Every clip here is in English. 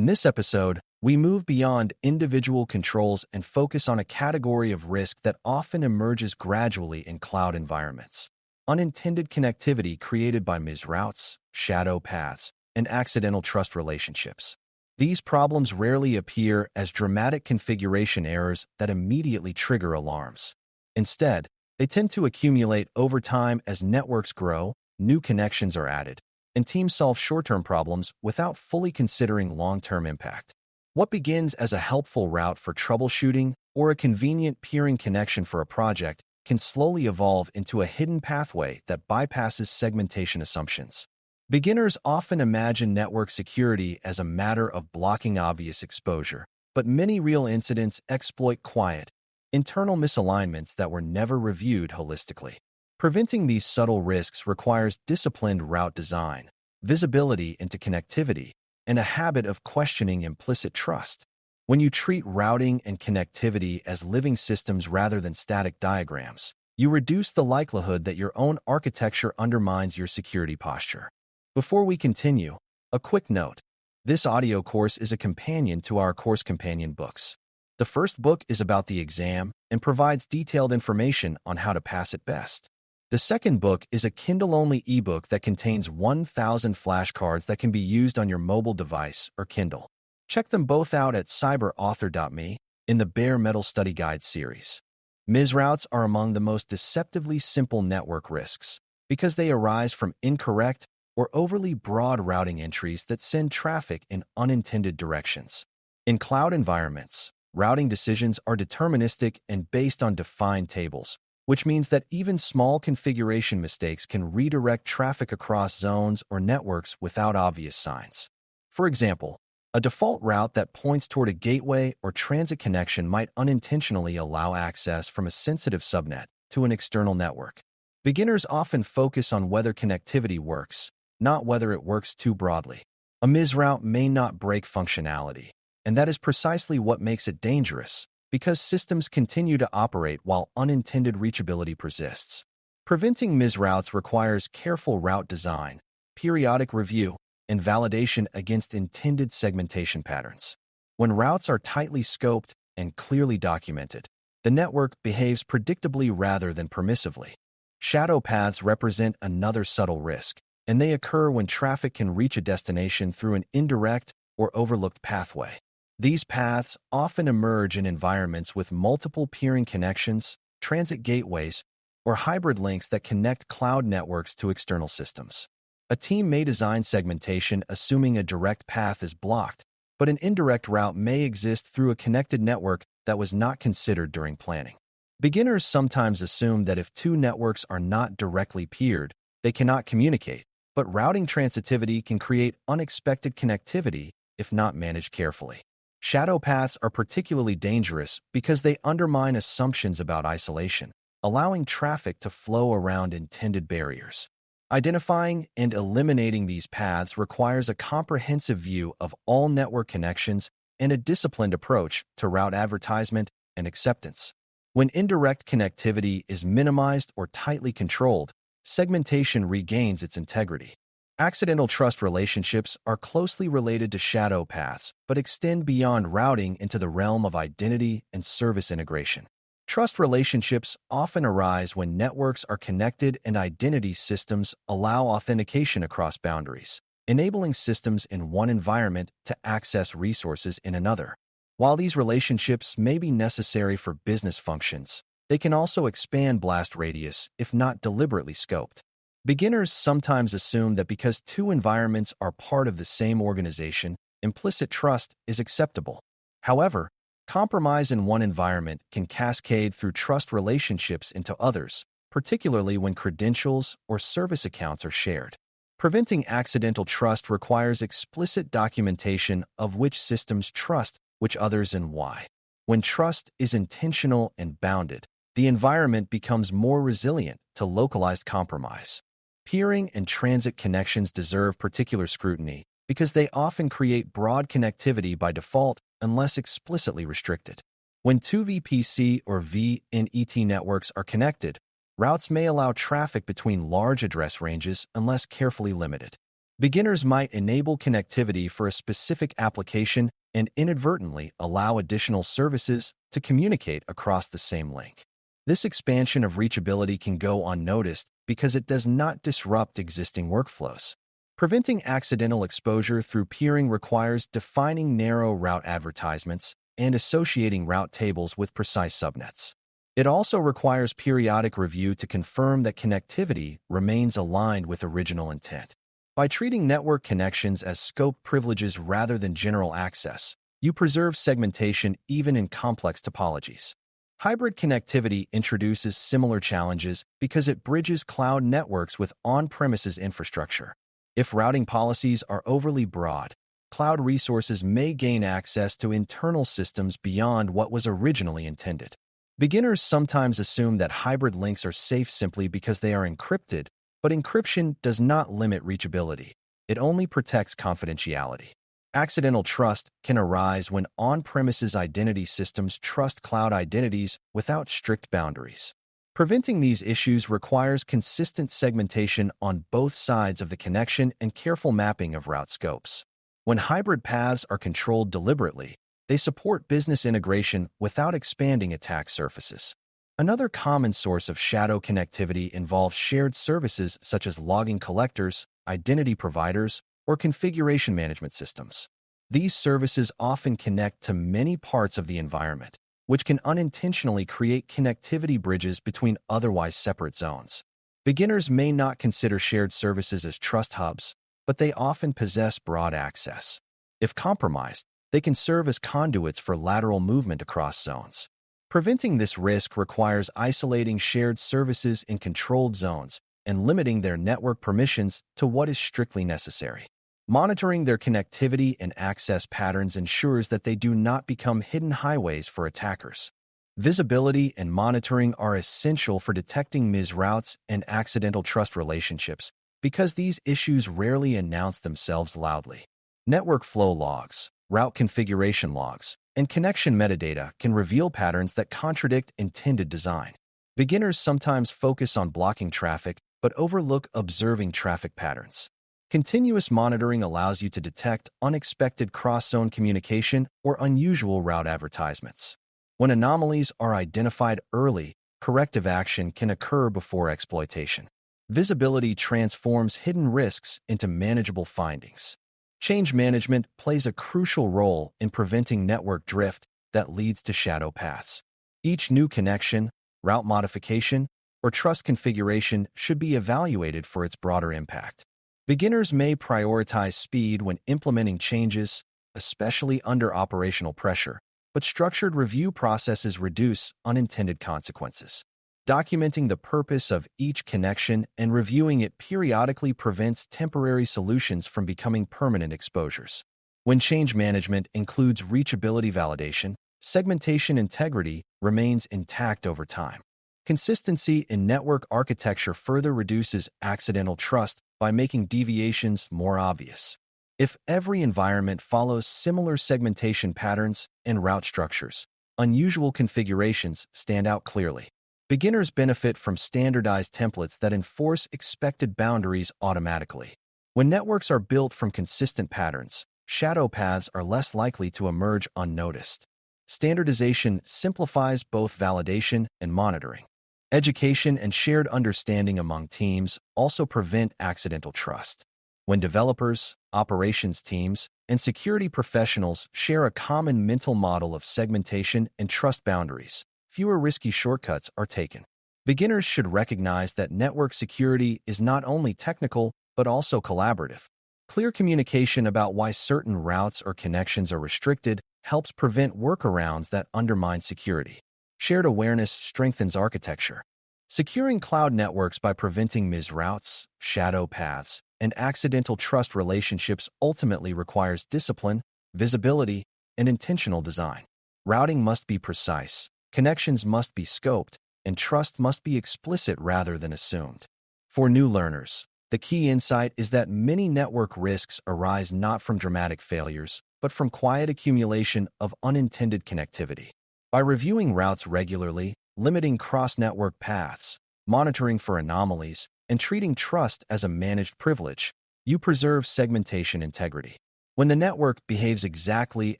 In this episode, we move beyond individual controls and focus on a category of risk that often emerges gradually in cloud environments: unintended connectivity created by misroutes, shadow paths, and accidental trust relationships. These problems rarely appear as dramatic configuration errors that immediately trigger alarms. Instead, they tend to accumulate over time as networks grow, new connections are added, and teams solve short-term problems without fully considering long-term impact. What begins as a helpful route for troubleshooting or a convenient peering connection for a project can slowly evolve into a hidden pathway that bypasses segmentation assumptions. Beginners often imagine network security as a matter of blocking obvious exposure, but many real incidents exploit quiet, internal misalignments that were never reviewed holistically. Preventing these subtle risks requires disciplined route design, visibility into connectivity, and a habit of questioning implicit trust. When you treat routing and connectivity as living systems rather than static diagrams, you reduce the likelihood that your own architecture undermines your security posture. Before we continue, a quick note. This audio course is a companion to our course companion books. The first book is about the exam and provides detailed information on how to pass it best. The second book is a Kindle-only ebook that contains 1,000 flashcards that can be used on your mobile device or Kindle. Check them both out at cyber.author.me in the Bare Metal Study Guide series. Misroutes are among the most deceptively simple network risks because they arise from incorrect or overly broad routing entries that send traffic in unintended directions. In cloud environments, routing decisions are deterministic and based on defined tables, which means that even small configuration mistakes can redirect traffic across zones or networks without obvious signs. For example, a default route that points toward a gateway or transit connection might unintentionally allow access from a sensitive subnet to an external network. Beginners often focus on whether connectivity works, not whether it works too broadly. A misroute may not break functionality, and that is precisely what makes it dangerous, because systems continue to operate while unintended reachability persists. Preventing misroutes requires careful route design, periodic review, and validation against intended segmentation patterns. When routes are tightly scoped and clearly documented, the network behaves predictably rather than permissively. Shadow paths represent another subtle risk, and they occur when traffic can reach a destination through an indirect or overlooked pathway. These paths often emerge in environments with multiple peering connections, transit gateways, or hybrid links that connect cloud networks to external systems. A team may design segmentation assuming a direct path is blocked, but an indirect route may exist through a connected network that was not considered during planning. Beginners sometimes assume that if two networks are not directly peered, they cannot communicate, but routing transitivity can create unexpected connectivity if not managed carefully. Shadow paths are particularly dangerous because they undermine assumptions about isolation, allowing traffic to flow around intended barriers. Identifying and eliminating these paths requires a comprehensive view of all network connections and a disciplined approach to route advertisement and acceptance. When indirect connectivity is minimized or tightly controlled, segmentation regains its integrity. Accidental trust relationships are closely related to shadow paths, but extend beyond routing into the realm of identity and service integration. Trust relationships often arise when networks are connected and identity systems allow authentication across boundaries, enabling systems in one environment to access resources in another. While these relationships may be necessary for business functions, they can also expand blast radius if not deliberately scoped. Beginners sometimes assume that because two environments are part of the same organization, implicit trust is acceptable. However, compromise in one environment can cascade through trust relationships into others, particularly when credentials or service accounts are shared. Preventing accidental trust requires explicit documentation of which systems trust which others and why. When trust is intentional and bounded, the environment becomes more resilient to localized compromise. Peering and transit connections deserve particular scrutiny because they often create broad connectivity by default unless explicitly restricted. When two VPC or VNET networks are connected, routes may allow traffic between large address ranges unless carefully limited. Beginners might enable connectivity for a specific application and inadvertently allow additional services to communicate across the same link. This expansion of reachability can go unnoticed because it does not disrupt existing workflows. Preventing accidental exposure through peering requires defining narrow route advertisements and associating route tables with precise subnets. It also requires periodic review to confirm that connectivity remains aligned with original intent. By treating network connections as scoped privileges rather than general access, you preserve segmentation even in complex topologies. Hybrid connectivity introduces similar challenges because it bridges cloud networks with on-premises infrastructure. If routing policies are overly broad, cloud resources may gain access to internal systems beyond what was originally intended. Beginners sometimes assume that hybrid links are safe simply because they are encrypted, but encryption does not limit reachability. It only protects confidentiality. Accidental trust can arise when on-premises identity systems trust cloud identities without strict boundaries. Preventing these issues requires consistent segmentation on both sides of the connection and careful mapping of route scopes. When hybrid paths are controlled deliberately, they support business integration without expanding attack surfaces. Another common source of shadow connectivity involves shared services such as logging collectors, identity providers, or configuration management systems. These services often connect to many parts of the environment, which can unintentionally create connectivity bridges between otherwise separate zones. Beginners may not consider shared services as trust hubs, but they often possess broad access. If compromised, they can serve as conduits for lateral movement across zones. Preventing this risk requires isolating shared services in controlled zones and limiting their network permissions to what is strictly necessary. Monitoring their connectivity and access patterns ensures that they do not become hidden highways for attackers. Visibility and monitoring are essential for detecting misroutes and accidental trust relationships because these issues rarely announce themselves loudly. Network flow logs, route configuration logs, and connection metadata can reveal patterns that contradict intended design. Beginners sometimes focus on blocking traffic but overlook observing traffic patterns. Continuous monitoring allows you to detect unexpected cross-zone communication or unusual route advertisements. When anomalies are identified early, corrective action can occur before exploitation. Visibility transforms hidden risks into manageable findings. Change management plays a crucial role in preventing network drift that leads to shadow paths. Each new connection, route modification, or trust configuration should be evaluated for its broader impact. Beginners may prioritize speed when implementing changes, especially under operational pressure, but structured review processes reduce unintended consequences. Documenting the purpose of each connection and reviewing it periodically prevents temporary solutions from becoming permanent exposures. When change management includes reachability validation, segmentation integrity remains intact over time. Consistency in network architecture further reduces accidental trust by making deviations more obvious. If every environment follows similar segmentation patterns and route structures, unusual configurations stand out clearly. Beginners benefit from standardized templates that enforce expected boundaries automatically. When networks are built from consistent patterns, shadow paths are less likely to emerge unnoticed. Standardization simplifies both validation and monitoring. Education and shared understanding among teams also prevent accidental trust. When developers, operations teams, and security professionals share a common mental model of segmentation and trust boundaries, fewer risky shortcuts are taken. Beginners should recognize that network security is not only technical, but also collaborative. Clear communication about why certain routes or connections are restricted helps prevent workarounds that undermine security. Shared awareness strengthens architecture. Securing cloud networks by preventing misroutes, shadow paths, and accidental trust relationships ultimately requires discipline, visibility, and intentional design. Routing must be precise, connections must be scoped, and trust must be explicit rather than assumed. For new learners, the key insight is that many network risks arise not from dramatic failures, but from quiet accumulation of unintended connectivity. By reviewing routes regularly, limiting cross-network paths, monitoring for anomalies, and treating trust as a managed privilege, You preserve segmentation integrity. When the network behaves exactly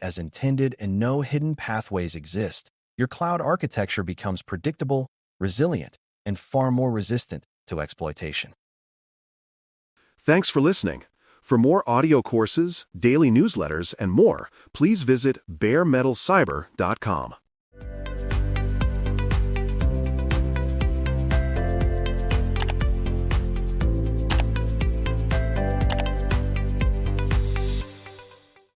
as intended and no hidden pathways exist, your cloud architecture becomes predictable, resilient, and far more resistant to exploitation. Thanks for listening. For more audio courses, daily newsletters, and more, please visit baremetalcyber.com.